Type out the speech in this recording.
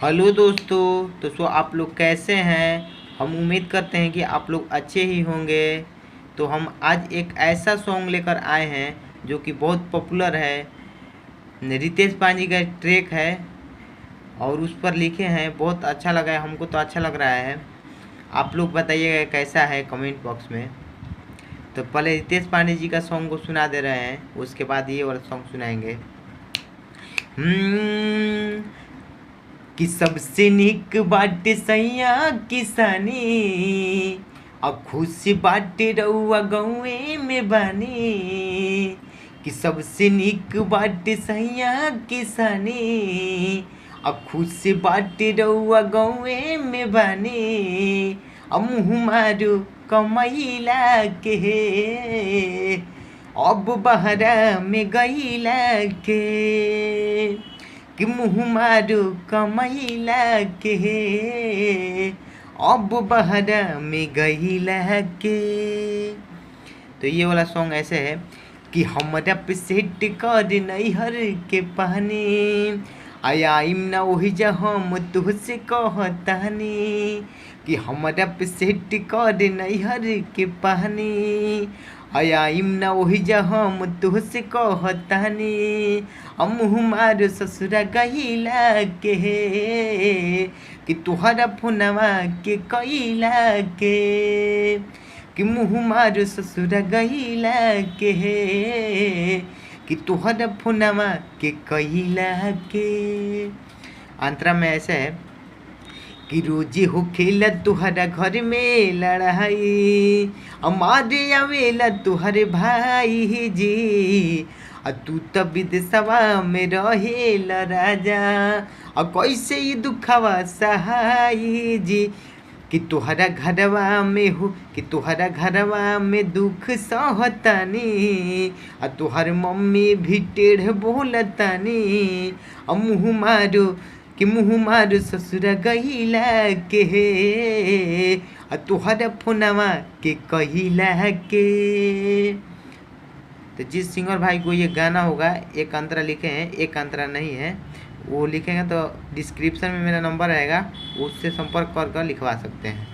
Hello दोस्तों आप लोग कैसे हैं। हम उम्मीद करते हैं कि आप लोग अच्छे ही होंगे। तो हम आज एक ऐसा सॉन्ग लेकर आए हैं जो कि बहुत पॉपुलर है। रितेश पांजी का ट्रैक है और उस पर लिखे हैं, बहुत अच्छा लगा है, हमको तो अच्छा लग रहा है। आप लोग बताइएगा कैसा है कमेंट बॉक्स में। तो पहले रितेश पांडे जी का सॉन्ग को सुना दे रहे हैं, उसके बाद ये वाला सॉन्ग सुनाएंगे। कि सबसे निक बाटे सैया किसानी, अब खुशी बाटे रउआ गौए में बानी। कि सबसे निक बाटे सैया किसानी, अब खुशी बाटे रउआ गौए में बानी। अब मुँह मारू कमैला के, अब बहरा में गईला के। कि मुँह मारू कमैला के, अब बहरा में गईला के। तो ये वाला सॉन्ग ऐसे है कि हमरा पे सेट कर नैहर के पानी, आयाइम ना वही जा हम तुहसे कहतानी। कि हमरा पे सेट कर नैहर के पानी, आयाइम ना वही जा हम तुहसे कहतानी। मुँह मार ससुरा गईला के, कि तुहरा फोनवा के कैला के। कि मुँह मार ससुरा गईला के, कि तुहरा फोनवा के कैला के। अंतरा में ऐसे है कि रोजी हो खेला तुहरा घर में लड़ाई, हमारे आवेला तुहरे भाई जी। तू तो विदेशवा में रहेला राजा, कैसे ये दुखवा सहाई जी। कि तुहरा घरवा में हो, कि तुहरा घरवा में दुख सहतानी, तुहर मम्मी भी टेढ़ बोलतानी। मुँह मारो कि मुँह मारो ससुरा गईला के, तुहरा फोनवा के कहिला के। तो जिस सिंगर भाई को ये गाना होगा, एक अंतरा लिखे हैं, एक अंतरा नहीं है, वो लिखेंगे तो डिस्क्रिप्शन में मेरा नंबर रहेगा, उससे संपर्क कर लिखवा सकते हैं।